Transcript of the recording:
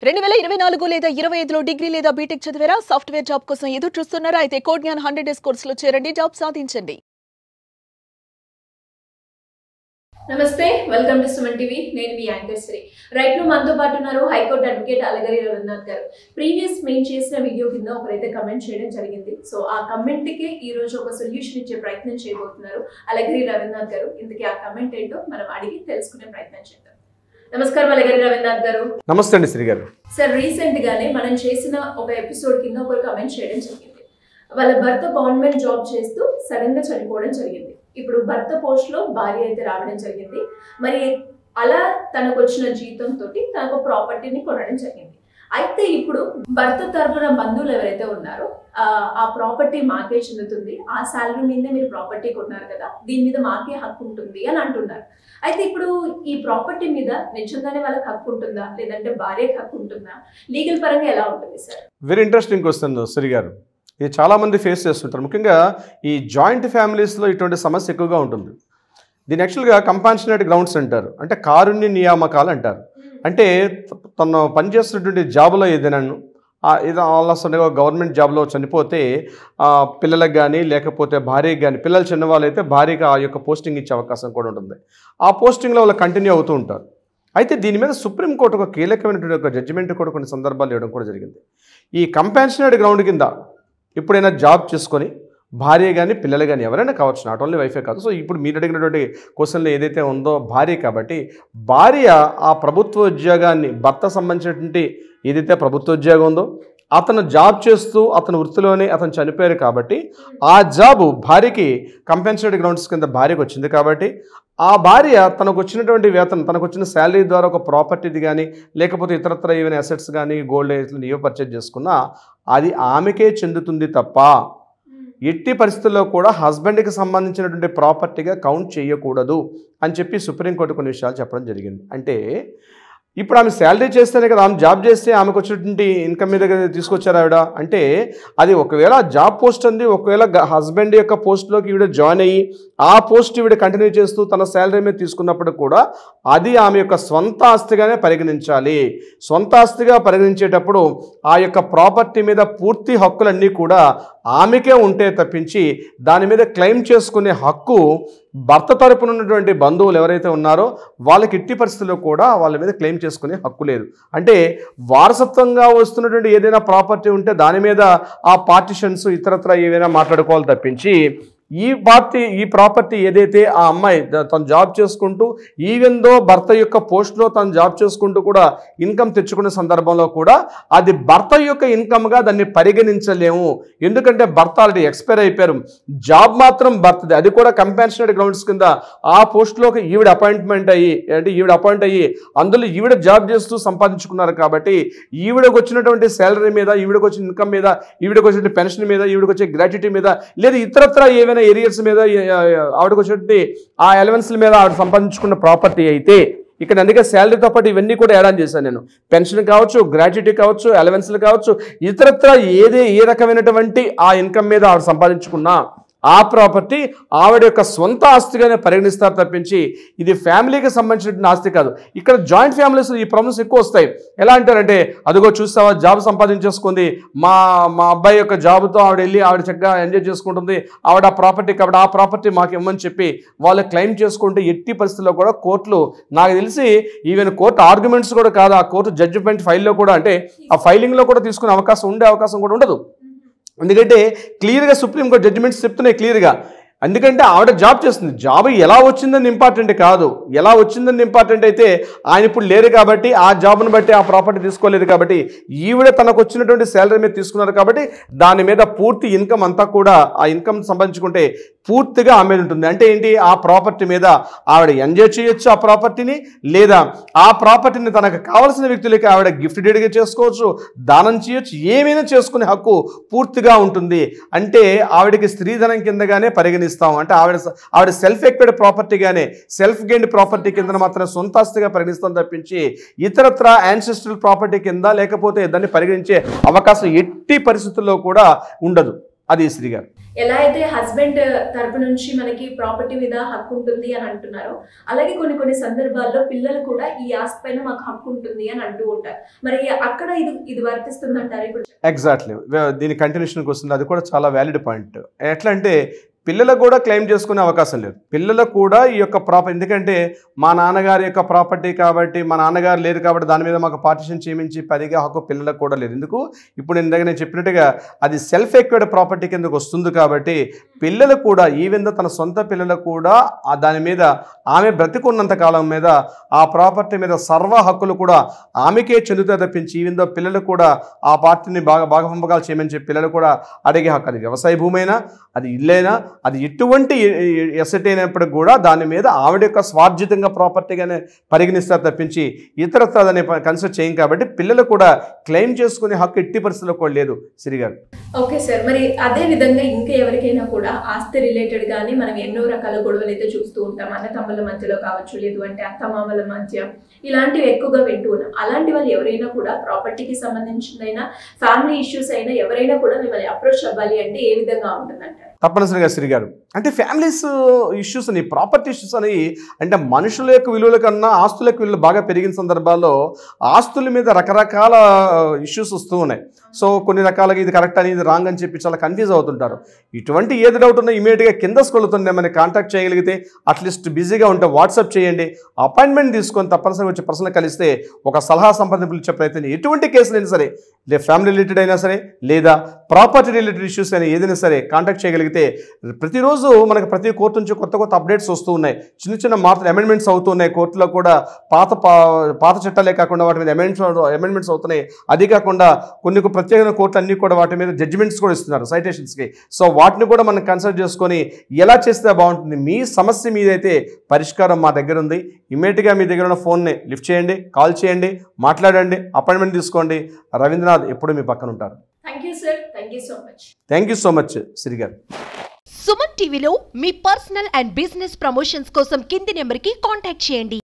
2024 లేదా 25లో డిగ్రీ లేదా బీటెక్ చదివారా? సాఫ్ట్వేర్ జాబ్ కోసం ఎదురు చూస్తున్నారా? అయితే కోడ్ జ్ఞాన్ 100 డేస్ కోర్సులో చేరండి, జాబ్ సాధించండి. నమస్తే, వెల్కమ్ టు సుమన్ టీవీ. నేను మీ యాంకర్ శ్రీ. రైట్ ను మనతో పాటు ఉన్నారు హైకోర్టు అడ్వకేట్ అలగిరి రవీంద్రనాథ్ గారు. ప్రీవియస్ మేము చేసిన వీడియో కింద ఒకరైతే కమెంట్ చేయడం జరిగింది. సో ఆ కమెంట్ కి ఈ రోజు ఒక సొల్యూషన్ ఇచ్చే ప్రయత్నం చేయబోతున్నారు అలగిరి రవీంద్రనాథ్ గారు. ఇంతకీ ఆ కమెంట్ ఏంటో మనం అడిగి తెలుసుకునే ప్రయత్నం చేద్దాం. నమస్కారం అలగిరి రవీంద్రనాథ్ గారు. నమస్తే అండి శ్రీ గారు. సార్, రీసెంట్ గానే మనం చేసిన ఒక ఎపిసోడ్ కింద ఒక కమెంట్ చేయడం జరిగింది. వాళ్ళ భర్త గవర్నమెంట్ జాబ్ చేస్తూ సడన్ గా చనిపోవడం జరిగింది. ఇప్పుడు భర్త పోస్ట్ లో భార్య అయితే రావడం జరిగింది. మరి అలా తనకు వచ్చిన జీతంతో తనకు ప్రాపర్టీని కొనడం జరిగింది. అయితే ఇప్పుడు భర్త తరపున బంధువులు ఎవరైతే ఉన్నారో ఆ ప్రాపర్టీ మాకే చెందుతుంది, ఆ శాలరీ మీదే మీరు ప్రాపర్టీ కొన్నారు కదా, దీని మీద మాకే హక్కు ఉంటుంది అని అంటున్నారు. అయితే ఇప్పుడు ఈ ప్రాపర్టీ మీద నిజంగానే వాళ్ళకి హక్కు ఉంటుందా, లేదంటే భార్యకి హక్కు ఉంటుందా? లీగల్ పరంగా ఎలా ఉంటుంది sir? Very interesting question Sri గారు. ఇది చాలామంది ఫేస్ చేస్తుంటారు. ముఖ్యంగా ఈ జాయింట్ ఫ్యామిలీస్లో ఇటువంటి సమస్య ఎక్కువగా ఉంటుంది. దీని యాక్చువల్గా కంపాన్షనేట్ గ్రౌండ్స్ అంటారు, అంటే కారుణ్య నియామకాలు అంటారు. అంటే తను పనిచేస్తున్నటువంటి జాబ్లో ఏదైనా వాళ్ళ గవర్నమెంట్ జాబ్లో చనిపోతే పిల్లలకు కానీ లేకపోతే భార్యకి కానీ, పిల్లలు చిన్నవాళ్ళు భార్యకి ఆ యొక్క పోస్టింగ్ ఇచ్చే అవకాశం కూడా ఉంటుంది. ఆ పోస్టింగ్లో వాళ్ళు కంటిన్యూ అవుతూ ఉంటారు. అయితే దీని మీద సుప్రీంకోర్టు ఒక కీలకమైనటువంటి ఒక జడ్జిమెంట్ కూడా కొన్ని సందర్భాలు ఇవ్వడం కూడా జరిగింది. ఈ కంపాన్షనేట్ గ్రౌండ్ కింద ఎప్పుడైనా జాబ్ చేసుకొని భార్య కానీ పిల్లలు కానీ ఎవరైనా కావచ్చు, నాట్ ఓన్లీ వైఫే కాదు. సో ఇప్పుడు మీరు అడిగినటువంటి క్వశ్చన్లో ఏదైతే ఉందో భార్య, కాబట్టి భార్య ఆ ప్రభుత్వ ఉద్యోగాన్ని, భర్త సంబంధించినటువంటి ఏదైతే ప్రభుత్వ ఉద్యోగం ఉందో అతను జాబ్ చేస్తూ అతని వృత్తిలోనే అతను చనిపోయారు కాబట్టి ఆ జాబు భార్యకి కంపెన్సేటెడ్ గ్రౌండ్స్ కింద భార్యకు వచ్చింది. కాబట్టి ఆ భార్య తనకు వచ్చినటువంటి వేతనం, తనకు వచ్చిన శాలరీ ద్వారా ఒక ప్రాపర్టీది కానీ లేకపోతే ఇతరత్ర ఏమైనా అసెట్స్ కానీ గోల్డ్ ఏవో పర్చేజ్ చేసుకున్నా అది ఆమెకే చెందుతుంది తప్ప ఎట్టి పరిస్థితుల్లో కూడా హస్బెండ్కి సంబంధించినటువంటి ప్రాపర్టీగా కౌంట్ చేయకూడదు అని చెప్పి సుప్రీంకోర్టు కొన్ని విషయాలు చెప్పడం జరిగింది. అంటే ఇప్పుడు ఆమె శాలరీ చేస్తేనే కదా, ఆమె జాబ్ చేస్తే ఆమెకు వచ్చినటువంటి ఇన్కమ్ మీద తీసుకొచ్చారు ఆవిడ. అంటే అది ఒకవేళ జాబ్ పోస్ట్ ఉంది, ఒకవేళ హస్బెండ్ యొక్క పోస్ట్లోకి ఈవిడ జాయిన్ అయ్యి ఆ పోస్ట్ ఈవిడ కంటిన్యూ చేస్తూ తన శాలరీ మీద తీసుకున్నప్పుడు కూడా అది ఆమె యొక్క స్వంత ఆస్తిగానే పరిగణించాలి. స్వంత ఆస్తిగా పరిగణించేటప్పుడు ఆ యొక్క ప్రాపర్టీ మీద పూర్తి హక్కులన్నీ కూడా ఆమెకే ఉంటే తప్పించి దాని మీద క్లెయిమ్ చేసుకునే హక్కు భర్త తరపున ఉన్నటువంటి బంధువులు ఎవరైతే ఉన్నారో వాళ్ళకి ఎట్టి పరిస్థితుల్లో కూడా వాళ్ళ మీద క్లెయిమ్ చేసుకునే హక్కు లేదు. అంటే వారసత్వంగా వస్తున్నటువంటి ఏదైనా ప్రాపర్టీ ఉంటే దాని మీద ఆ పార్టిషన్స్ ఇతరత్ర ఏవైనా మాట్లాడుకోవాలి తప్పించి ఈ ప్రాపర్టీ ఏదైతే ఆ అమ్మాయి తను జాబ్ చేసుకుంటూ ఈవెన్ దో భర్త యొక్క పోస్ట్లో తను జాబ్ చేసుకుంటూ కూడా ఇన్కమ్ తెచ్చుకునే సందర్భంలో కూడా అది భర్త యొక్క ఇన్కమ్గా దాన్ని పరిగణించలేము. ఎందుకంటే భర్త ఆల్రెడీ ఎక్స్పైర్ అయిపోయారు, జాబ్ మాత్రం భర్తది. అది కూడా కంపాన్షనేట్ గ్రౌండ్స్ కింద ఆ పోస్ట్లోకి ఈవిడ అపాయింట్ అయ్యి అందులో ఈవిడ జాబ్ చేస్తూ సంపాదించుకున్నారు. కాబట్టి ఈవిడకు వచ్చినటువంటి శాలరీ మీద, ఈవిడకు వచ్చిన ఇన్కమ్ మీద, ఈవిడకు వచ్చిన పెన్షన్ మీద, ఈవిడకు వచ్చే గ్రాట్యుటీ మీద, లేదా ఇతరత్ర ఏవైనా ఏరియాస్ మీద ఆవిడకు వచ్చేటువంటి ఆ ఎలవెన్స్ల మీద ఆవిడ సంపాదించుకున్న ప్రాపర్టీ అయితే ఇక్కడ అందుకే శాలరీతో పాటు ఇవన్నీ కూడా యాడ్ ఆన్ చేశాను నేను. పెన్షన్ కావచ్చు, గ్రాట్యుటీ కావచ్చు, అలవెన్స్లు కావచ్చు, ఇతరత్ర ఏ రకమైనటువంటి ఆ ఇన్కమ్ మీద ఆవిడ సంపాదించుకున్నా ఆ ప్రాపర్టీ ఆవిడ యొక్క సొంత ఆస్తిగానే పరిగణిస్తారు తప్పించి ఇది ఫ్యామిలీకి సంబంధించిన ఆస్తి కాదు. ఇక్కడ జాయింట్ ఫ్యామిలీస్ ఈ ప్రాబ్లమ్స్ ఎక్కువ వస్తాయి. ఎలా అంటారంటే, అదిగో చూస్తావా జాబ్ సంపాదించేసుకుంది, మా అబ్బాయి యొక్క జాబ్తో ఆవిడ వెళ్ళి ఆవిడ చక్కగా ఎంజాయ్ చేసుకుంటుంది, ఆవిడ ఆ ప్రాపర్టీ కాబట్టి ఆ ప్రాపర్టీ మాకు ఇవ్వమని చెప్పి వాళ్ళు క్లెయిమ్ చేసుకుంటే ఎట్టి పరిస్థితుల్లో కూడా కోర్టులు, నాకు తెలిసి ఈవెన్ కోర్టు ఆర్గ్యుమెంట్స్ కూడా కాదు, ఆ కోర్టు జడ్జిమెంట్ ఫైల్లో కూడా, అంటే ఆ ఫైలింగ్లో కూడా తీసుకునే అవకాశం కూడా ఉండదు. ఎందుకంటే క్లియర్గా సుప్రీంకోర్టు జడ్జిమెంట్స్ చెప్తున్నాయి క్లియర్గా. ఎందుకంటే ఆవిడ జాబ్ చేస్తుంది, జాబ్ ఎలా వచ్చిందని ఇంపార్టెంట్ కాదు, ఎలా వచ్చిందని ఇంపార్టెంట్ అయితే ఆయన ఇప్పుడు లేరు కాబట్టి ఆ జాబ్ను బట్టి ఆ ప్రాపర్టీ తీసుకోలేదు కాబట్టి ఈవిడ తనకు వచ్చినటువంటి శాలరీ మీద తీసుకున్నారు కాబట్టి దాని మీద పూర్తి ఇన్కమ్ అంతా కూడా ఆ ఇన్కమ్ సంబంధించుకుంటే పూర్తిగా ఆమె ఉంటుంది. అంటే ఏంటి, ఆ ప్రాపర్టీ మీద ఆవిడ ఎంజాయ్ చేయొచ్చు ఆ ప్రాపర్టీని, లేదా ఆ ప్రాపర్టీని తనకు కావాల్సిన వ్యక్తులకి ఆవిడ గిఫ్ట్ డేట్గా చేసుకోవచ్చు, దానం చేయొచ్చు, ఏమైనా చేసుకునే హక్కు పూర్తిగా ఉంటుంది. అంటే ఆవిడకి స్త్రీధనం కిందగానే పరిగణిస్తాం. అంటే ఆవిడ సెల్ఫ్ ఎక్వైర్డ్ ప్రాపర్టీగానే, సెల్ఫ్ గెయిన్డ్ ప్రాపర్టీ కింద మాత్రమే సొంత ఆస్తిగా పరిగణిస్తాం తప్పించి ఇతరత్ర యాన్సెస్ట్రల్ ప్రాపర్టీ కింద లేకపోతే దాన్ని పరిగణించే అవకాశం ఎట్టి పరిస్థితుల్లో కూడా ఉండదు. అది శ్రీ గారు. ఎలా అయితే హస్బెండ్ తరపు నుంచి మనకి ప్రాపర్టీ మీద హక్కు ఉంటుంది అని అంటున్నారో, అలాగే కొన్ని సందర్భాల్లో పిల్లలు కూడా ఈ ఆస్తి పైన మాకు హక్కు ఉంటుంది అని అంటూ ఉంటారు. మరి అక్కడ ఇది వర్తిస్తుంది అంటారు ఇప్పుడు? ఎగ్జాక్ట్లీ, దీని కంటిన్యూషన్కి వస్తుంది. అది కూడా చాలా వ్యాలిడ్ పాయింట్. ఎట్లా అంటే పిల్లలకు కూడా క్లెయిమ్ చేసుకునే అవకాశం లేదు. పిల్లలకు కూడా ఈ యొక్క ప్రాపర్టీ, ఎందుకంటే మా నాన్నగారి యొక్క ప్రాపర్టీ కాబట్టి, మా నాన్నగారు లేరు కాబట్టి దాని మీద మాకు పార్టిషన్ చేయమించి పరిగా హక్కు పిల్లలకు కూడా లేదు. ఎందుకు? ఇప్పుడు నేను చెప్పినట్టుగా అది సెల్ఫ్ ఎక్వైర్డ్ ప్రాపర్టీ కిందకు వస్తుంది కాబట్టి పిల్లలు కూడా ఈవెన్ తన సొంత పిల్లలకు కూడా దాని మీద ఆమె బ్రతికున్నంత కాలం మీద ఆ ప్రాపర్టీ మీద సర్వ హక్కులు కూడా ఆమెకే చెందుతాయి తప్పించి ఈవెన్ పిల్లలు కూడా ఆ పార్టీని భాగపంపకాలు చేయమని చెప్పి పిల్లలు కూడా అడిగే హక్కు. అది వ్యవసాయ భూమి అయినా, అది ఇల్లైనా, అది ఎటువంటి ఎసెట్ అయినప్పటికి కూడా దాని మీద ఆవిడ యొక్క స్వార్జితంగా ప్రాపర్టీగానే పరిగణిస్తారు తప్పించి ఇతరత్ర దాన్ని కన్సిడర్ చేయం. కాబట్టి పిల్లలు కూడా క్లెయిమ్ చేసుకునే హక్కు ఎట్టి పరిస్థితుల్లో కూడా లేదు. శ్రీగారు, ఓకే సార్. మరి అదే విధంగా ఇంకా ఎవరికైనా కూడా ఆస్తి రిలేటెడ్ గానీ మనం ఎన్నో రకాల గొడవలు అయితే చూస్తూ ఉంటాం. అన్న తమ్ముల మధ్యలో కావచ్చు, లేదు అంటే అత్తమామల మధ్య, ఇలాంటివి ఎక్కువగా వింటూ ఉన్నాం. అలాంటి వాళ్ళు ఎవరైనా కూడా ప్రాపర్టీకి సంబంధించిందైనా, ఫ్యామిలీ ఇష్యూస్ అయినా ఎవరైనా కూడా మిమ్మల్ని అప్రోచ్ అవ్వాలి అంటే ఏ విధంగా ఉంటుందంటారు? తప్పనిసరిగా శ్రీగారు, అంటే ఫ్యామిలీస్ ఇష్యూస్ అని, ప్రాపర్టీ ఇష్యూస్ అని అంటే మనుషుల యొక్క విలువల కన్నా ఆస్తుల యొక్క విలువలు బాగా పెరిగిన సందర్భాల్లో ఆస్తుల మీద రకరకాల ఇష్యూస్ వస్తూ ఉన్నాయి. సో కొన్ని రకాలుగా ఇది కరెక్ట్ అని, ఇది రాంగ్ అని చెప్పి చాలా కన్ఫ్యూజ్ అవుతుంటారు. ఇటువంటి ఏది డౌట్ ఉన్నా ఇమీడియట్గా కింద స్క్రోల్ మనకి కాంటాక్ట్ చేయగలిగితే, అట్లీస్ట్ బిజీగా ఉంటే వాట్సాప్ చేయండి, అపాయింట్మెంట్ తీసుకొని తప్పనిసరిగా వచ్చి పర్సనల్ కలిస్తే ఒక సలహా సంప్రదింపులు ఇచ్చే ప్రయత్నం. ఎటువంటి కేసులైనా సరే, లేదా ఫ్యామిలీ రిలేటెడ్ అయినా సరే, లేదా ప్రాపర్టీ రిలేటెడ్ ఇష్యూస్ అయినా ఏదైనా సరే కాంటాక్ట్ చేయగలిగితే ప్రతిరోజు మనకు ప్రతి కోర్టు నుంచి కొత్త అప్డేట్స్ వస్తూ ఉన్నాయి. చిన్న మార్పులు, అమెండ్మెంట్స్ అవుతూ ఉన్నాయి. కోర్టులో కూడా పాత చట్టాలే కాకుండా వాటి మీద అమెండ్మెంట్స్ అవుతున్నాయి. అది కాకుండా కొన్ని ప్రత్యేకమైన కోర్టులు అన్నీ కూడా వాటి మీద జడ్జిమెంట్స్ కూడా ఇస్తున్నారు సైటేషన్స్కి. సో వాటిని కూడా మనం కన్సిడర్ చేసుకొని ఎలా చేస్తే బాగుంటుంది, మీ సమస్య మీదైతే పరిష్కారం మా దగ్గర ఉంది. ఇమీడియట్గా మీ దగ్గర ఉన్న ఫోన్ని లిఫ్ట్ చేయండి, కాల్ చేయండి, మాట్లాడండి, అపాయింట్మెంట్ తీసుకోండి. రవీంద్రనాథ్ ఎప్పుడు మీ పక్కన ఉంటారు. Thank you sir. Thank you so much. Thank you so much Sri గారు. సుమన్ టీవీలో మీ పర్సనల్ అండ్ బిజినెస్ ప్రమోషన్స్ కోసం కింది నెంబర్కి కాంటాక్ట్ చేయండి.